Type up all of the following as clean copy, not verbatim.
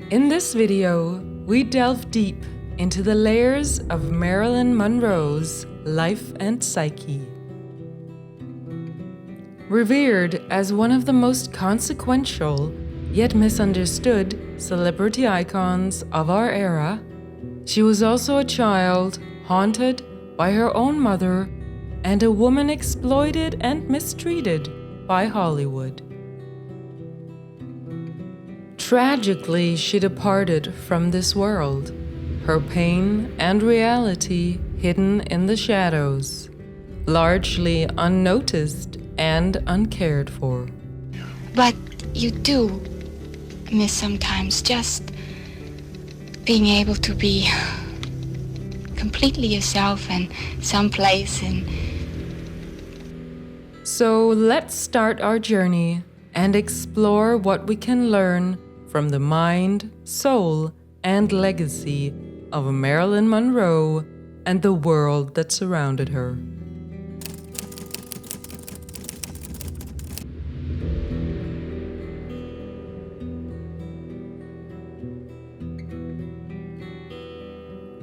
In this video, we delve deep into the layers of Marilyn Monroe's life and psyche. Revered as one of the most consequential, yet misunderstood, celebrity icons of our era, she was also a child haunted by her own mother and a woman exploited and mistreated by Hollywood. Tragically, she departed from this world, her pain and reality hidden in the shadows, largely unnoticed and uncared for. But you do miss sometimes just being able to be completely yourself and someplace in. So let's start our journey and explore what we can learn from the mind, soul, and legacy of Marilyn Monroe and the world that surrounded her.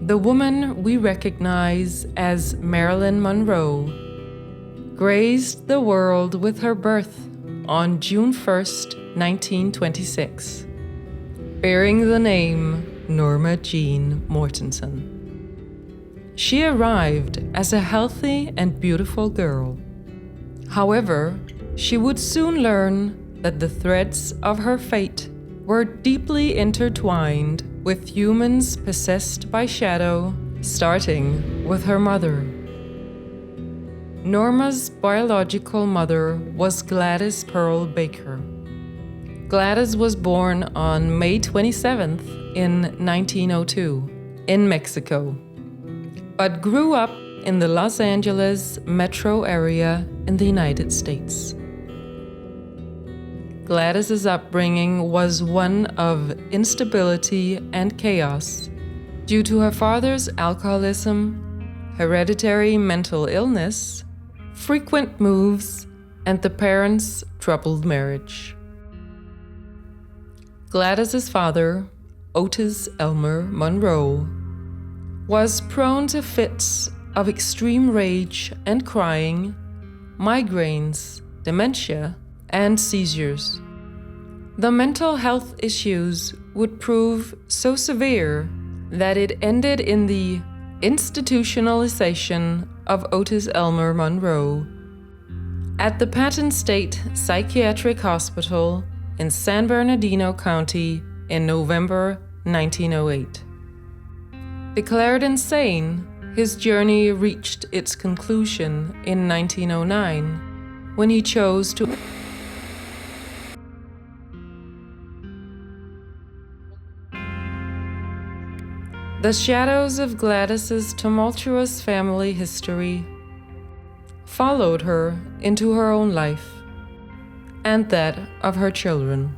The woman we recognize as Marilyn Monroe graced the world with her birth on June 1st, 1926, bearing the name Norma Jean Mortensen. She arrived as a healthy and beautiful girl. However, she would soon learn that the threads of her fate were deeply intertwined with humans possessed by shadow, starting with her mother. Norma's biological mother was Gladys Pearl Baker. Gladys was born on May 27th in 1902 in Mexico, but grew up in the Los Angeles metro area in the United States. Gladys's upbringing was one of instability and chaos due to her father's alcoholism, hereditary mental illness, frequent moves, and the parents' troubled marriage. Gladys's father, Otis Elmer Monroe, was prone to fits of extreme rage and crying, migraines, dementia, and seizures. The mental health issues would prove so severe that it ended in the institutionalization of Otis Elmer Monroe at the Patton State Psychiatric Hospital in San Bernardino County in November 1908. Declared insane, his journey reached its conclusion in 1909 when he chose to The shadows of Gladys's tumultuous family history followed her into her own life and that of her children.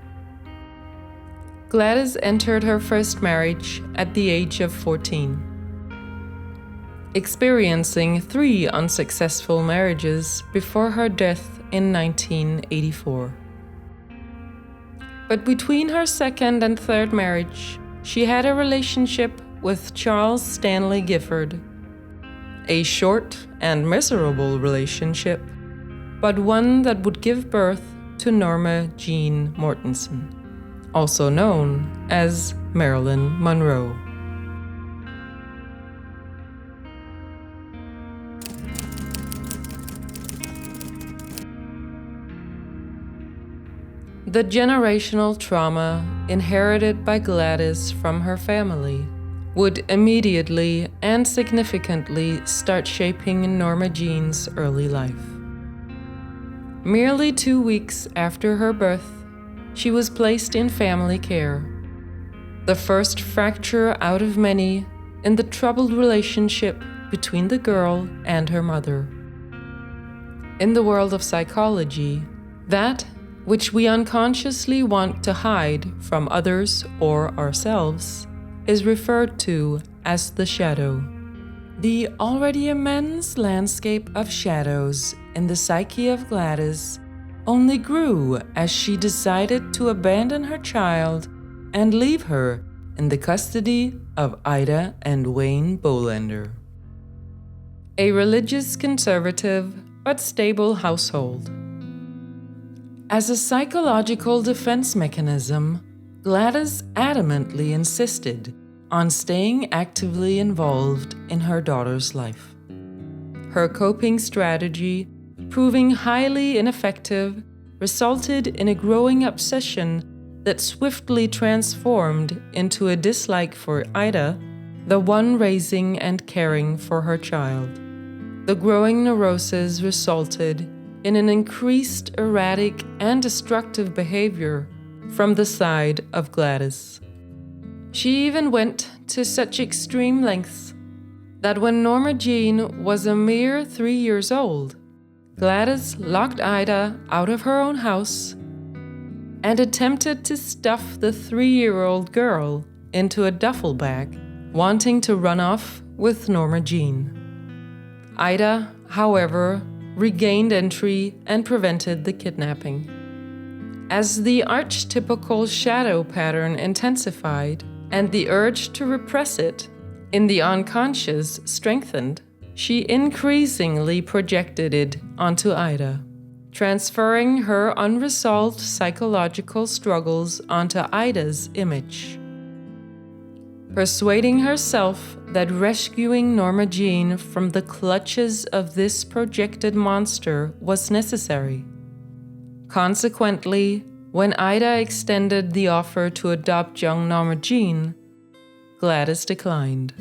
Gladys entered her first marriage at the age of 14, experiencing 3 unsuccessful marriages before her death in 1984. But between her second and third marriage, she had a relationship with Charles Stanley Gifford, a short and miserable relationship, but one that would give birth to Norma Jean Mortensen, also known as Marilyn Monroe. The generational trauma inherited by Gladys from her family would immediately and significantly start shaping Norma Jean's early life. Merely 2 weeks after her birth, she was placed in family care, the first fracture out of many in the troubled relationship between the girl and her mother. In the world of psychology, that which we unconsciously want to hide from others or ourselves is referred to as the shadow. The already immense landscape of shadows in the psyche of Gladys only grew as she decided to abandon her child and leave her in the custody of Ida and Wayne Bolander. A religious, conservative, but stable household. As a psychological defense mechanism, Gladys adamantly insisted on staying actively involved in her daughter's life. Her coping strategy, proving highly ineffective, resulted in a growing obsession that swiftly transformed into a dislike for Ida, the one raising and caring for her child. The growing neurosis resulted in an increased erratic and destructive behavior from the side of Gladys. She even went to such extreme lengths that when Norma Jean was a mere 3 years old, Gladys locked Ida out of her own house and attempted to stuff the 3-year-old girl into a duffel bag, wanting to run off with Norma Jean. Ida, however, regained entry and prevented the kidnapping. As the archetypical shadow pattern intensified and the urge to repress it in the unconscious strengthened, she increasingly projected it onto Ida, transferring her unresolved psychological struggles onto Ida's image. Persuading herself that rescuing Norma Jean from the clutches of this projected monster was necessary. Consequently, when Ida extended the offer to adopt young Norma Jean, Gladys declined.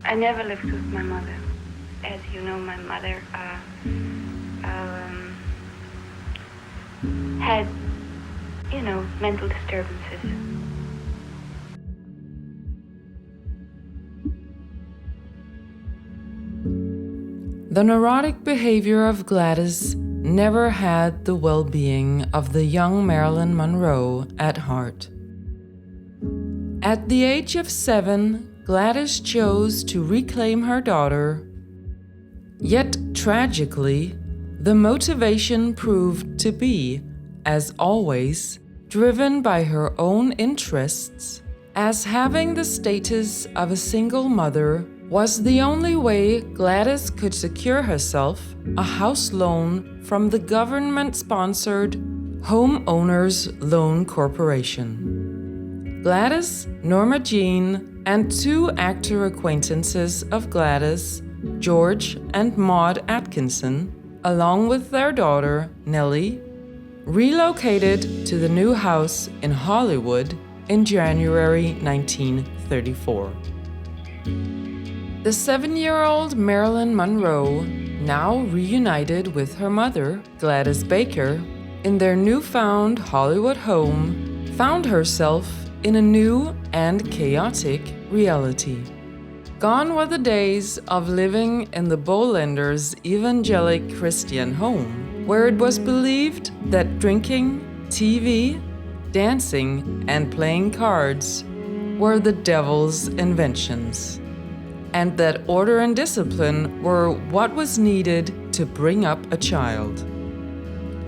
I never lived with my mother. As you know, my mother had, mental disturbances. The neurotic behavior of Gladys never had the well-being of the young Marilyn Monroe at heart. At the age of 7, Gladys chose to reclaim her daughter. Yet, tragically, the motivation proved to be, as always, driven by her own interests, as having the status of a single mother was the only way Gladys could secure herself a house loan from the government-sponsored Homeowners Loan Corporation. Gladys, Norma Jean, and 2 actor acquaintances of Gladys, George and Maud Atkinson, along with their daughter, Nellie, relocated to the new house in Hollywood in January 1934. The 7-year-old Marilyn Monroe, now reunited with her mother, Gladys Baker, in their newfound Hollywood home, found herself in a new and chaotic reality. Gone were the days of living in the Bolanders' evangelic Christian home, where it was believed that drinking, TV, dancing, and playing cards were the devil's inventions, and that order and discipline were what was needed to bring up a child.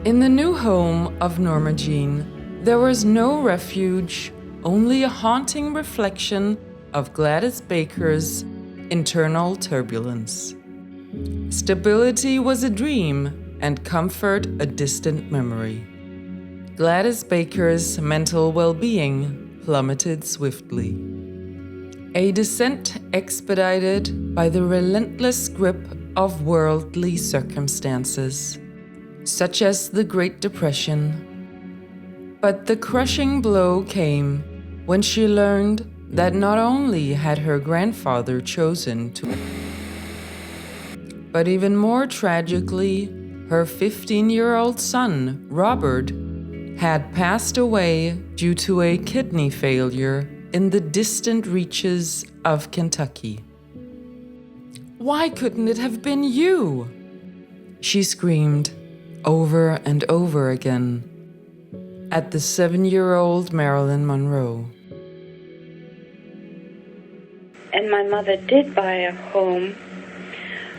In the new home of Norma Jean, there was no refuge, only a haunting reflection of Gladys Baker's internal turbulence. Stability was a dream, and comfort a distant memory. Gladys Baker's mental well-being plummeted swiftly. A descent expedited by the relentless grip of worldly circumstances, such as the Great Depression. But the crushing blow came when she learned that not only had her grandfather chosen to, but even more tragically, her 15-year-old son, Robert, had passed away due to a kidney failure in the distant reaches of Kentucky. "Why couldn't it have been you?" she screamed over and over again at the 7-year-old Marilyn Monroe. And my mother did buy a home,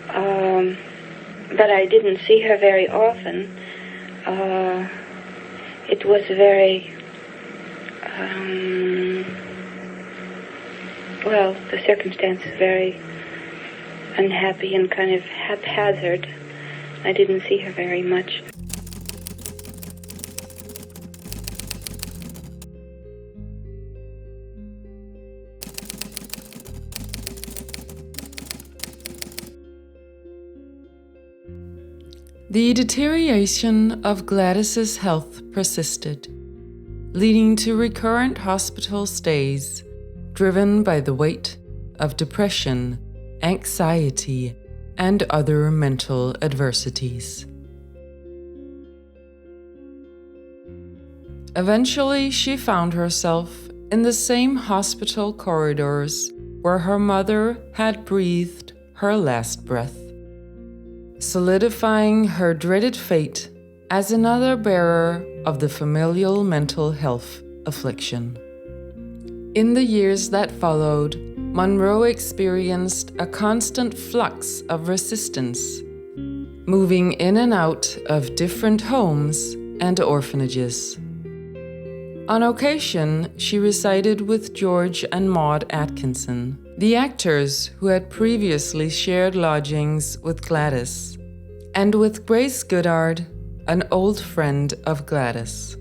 but I didn't see her very often. It was very, well, the circumstances very unhappy and kind of haphazard. I didn't see her very much. The deterioration of Gladys's health persisted, leading to recurrent hospital stays driven by the weight of depression, anxiety, and other mental adversities. Eventually, she found herself in the same hospital corridors where her mother had breathed her last breath, solidifying her dreaded fate as another bearer of the familial mental health affliction. In the years that followed, Monroe experienced a constant flux of resistance, moving in and out of different homes and orphanages. On occasion, she resided with George and Maud Atkinson, the actors who had previously shared lodgings with Gladys, and with Grace Goodard, an old friend of Gladys.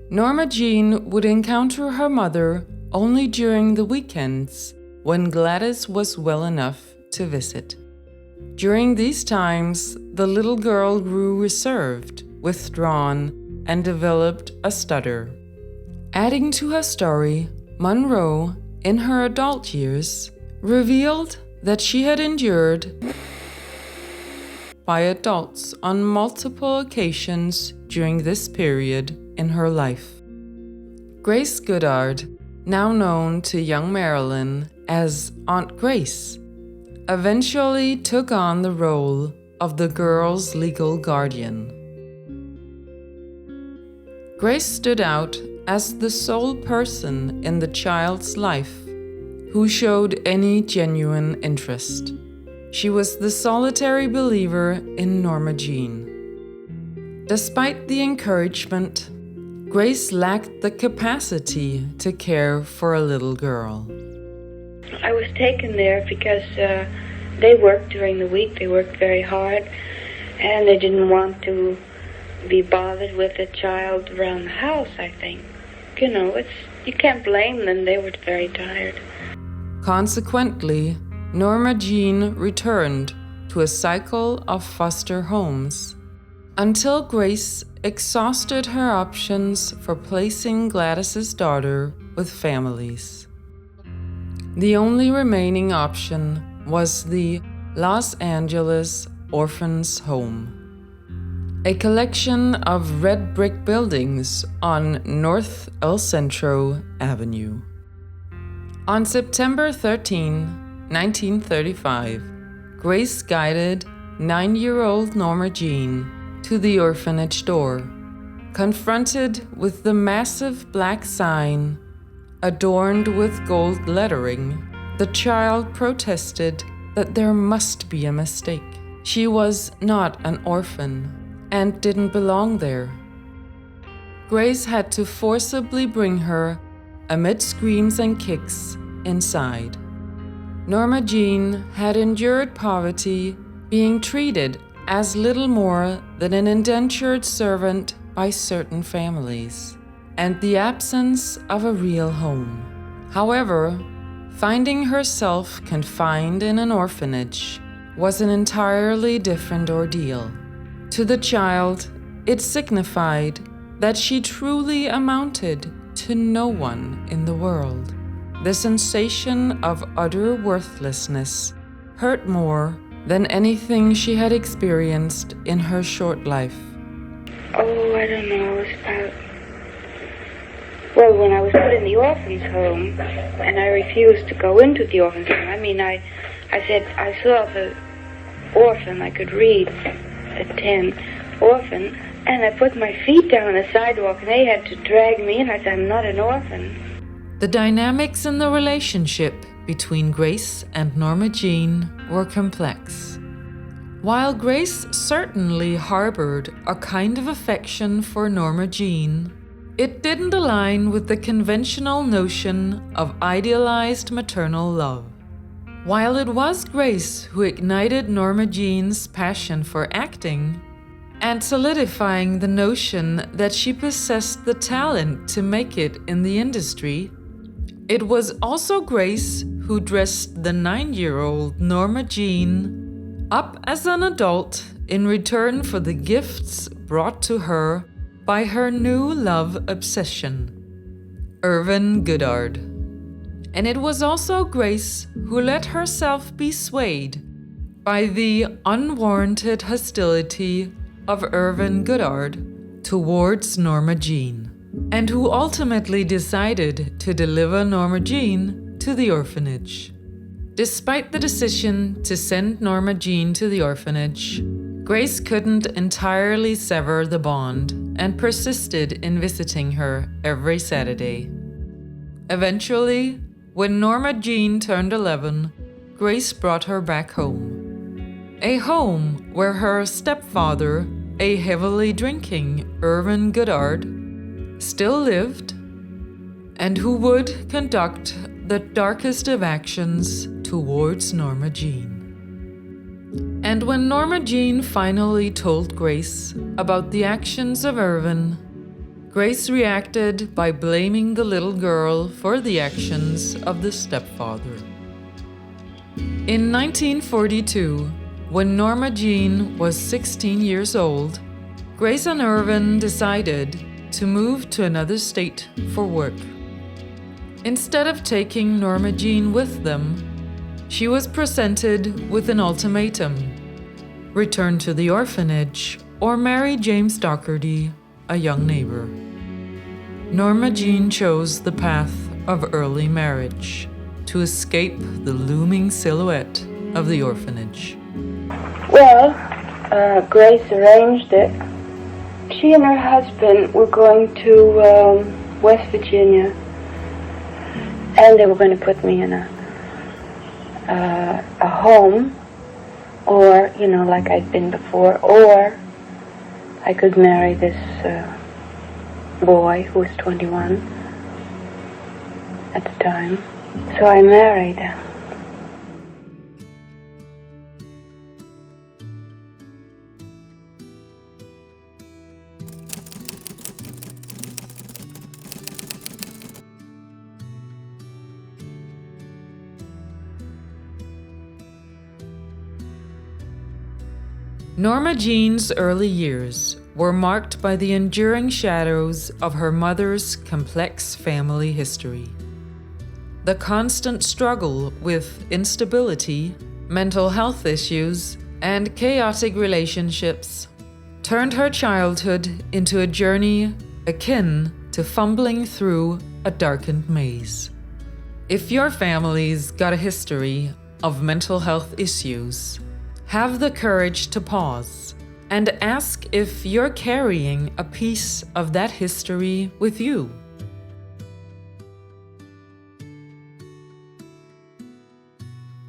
Norma Jean would encounter her mother only during the weekends when Gladys was well enough to visit. During these times, the little girl grew reserved, withdrawn, and developed a stutter. Adding to her story, Monroe, in her adult years, revealed that she had endured by adults on multiple occasions during this period in her life. Grace Goodard, now known to young Marilyn as Aunt Grace, eventually took on the role of the girl's legal guardian. Grace stood out as the sole person in the child's life who showed any genuine interest. She was the solitary believer in Norma Jean. Despite the encouragement, Grace lacked the capacity to care for a little girl. I was taken there because they worked during the week. They worked very hard, and they didn't want to be bothered with a child around the house, I think. You know, you can't blame them. They were very tired. Consequently, Norma Jean returned to a cycle of foster homes until Grace exhausted her options for placing Gladys's daughter with families. The only remaining option was the Los Angeles Orphans' Home, a collection of red brick buildings on North El Centro Avenue. On September 13, 1935, Grace guided 9-year-old Norma Jean to the orphanage door. Confronted with the massive black sign, adorned with gold lettering, the child protested that there must be a mistake. She was not an orphan and didn't belong there. Grace had to forcibly bring her, amid screams and kicks, inside. Norma Jean had endured poverty, being treated as little more than an indentured servant by certain families, and the absence of a real home. However, finding herself confined in an orphanage was an entirely different ordeal. To the child, it signified that she truly amounted to no one in the world. The sensation of utter worthlessness hurt more than anything she had experienced in her short life. Oh, I don't know. It was about... Well, when I was put in the orphan's home, and I refused to go into the orphan's home. I mean, I said, I saw the orphan, I could read at 10, orphan, and I put my feet down on the sidewalk, and they had to drag me in. I said, I'm not an orphan. The dynamics in the relationship between Grace and Norma Jean were complex. While Grace certainly harbored a kind of affection for Norma Jean, it didn't align with the conventional notion of idealized maternal love. While it was Grace who ignited Norma Jean's passion for acting and solidifying the notion that she possessed the talent to make it in the industry, it was also Grace who dressed the 9-year-old Norma Jean up as an adult in return for the gifts brought to her by her new love obsession, Irvin Goddard. And it was also Grace who let herself be swayed by the unwarranted hostility of Irvin Goddard towards Norma Jean, and who ultimately decided to deliver Norma Jean to the orphanage. Despite the decision to send Norma Jean to the orphanage, Grace couldn't entirely sever the bond and persisted in visiting her every Saturday. Eventually, when Norma Jean turned 11, Grace brought her back home. A home where her stepfather, a heavily drinking Irvin Goddard, still lived and who would conduct the darkest of actions towards Norma Jean. And when Norma Jean finally told Grace about the actions of Irvin, Grace reacted by blaming the little girl for the actions of the stepfather. In 1942, when Norma Jean was 16 years old, Grace and Irvin decided to move to another state for work. Instead of taking Norma Jean with them, she was presented with an ultimatum: return to the orphanage or marry James Docherty, a young neighbor. Norma Jean chose the path of early marriage to escape the looming silhouette of the orphanage. Well, Grace arranged it. She and her husband were going to West Virginia, and they were going to put me in a home, or, like I'd been before, or I could marry this boy who was 21 at the time. So I married. Norma Jean's early years were marked by the enduring shadows of her mother's complex family history. The constant struggle with instability, mental health issues, and chaotic relationships turned her childhood into a journey akin to fumbling through a darkened maze. If your family's got a history of mental health issues, have the courage to pause and ask if you're carrying a piece of that history with you.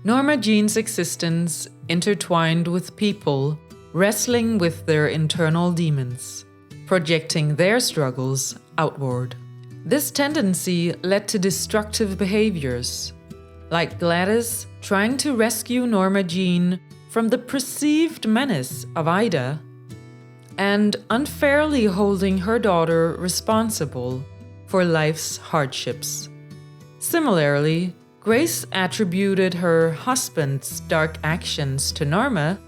Norma Jean's existence intertwined with people wrestling with their internal demons, projecting their struggles outward. This tendency led to destructive behaviors, like Gladys trying to rescue Norma Jean from the perceived menace of Ida, and unfairly holding her daughter responsible for life's hardships. Similarly, Grace attributed her husband's dark actions to Norma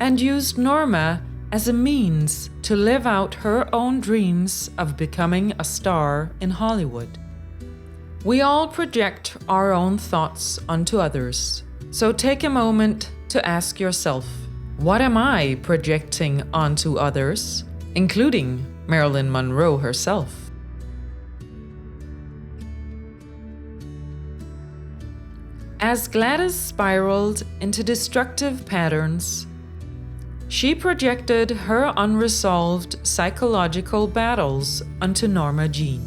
and used Norma as a means to live out her own dreams of becoming a star in Hollywood. We all project our own thoughts onto others, so take a moment to ask yourself, what am I projecting onto others, including Marilyn Monroe herself? As Gladys spiraled into destructive patterns, she projected her unresolved psychological battles onto Norma Jean.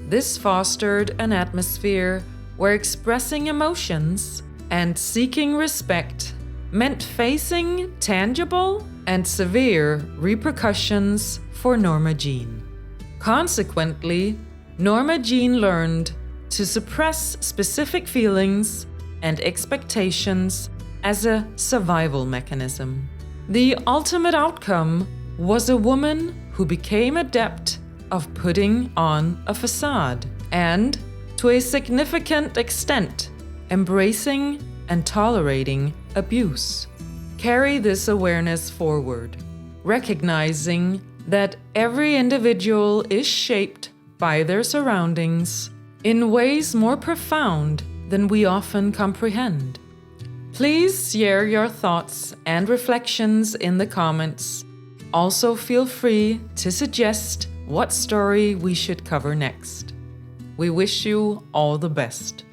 This fostered an atmosphere where expressing emotions and seeking respect meant facing tangible and severe repercussions for Norma Jean. Consequently, Norma Jean learned to suppress specific feelings and expectations as a survival mechanism. The ultimate outcome was a woman who became adept of putting on a facade and, to a significant extent, embracing and tolerating abuse. Carry this awareness forward, recognizing that every individual is shaped by their surroundings in ways more profound than we often comprehend. Please share your thoughts and reflections in the comments. Also, feel free to suggest what story we should cover next. We wish you all the best.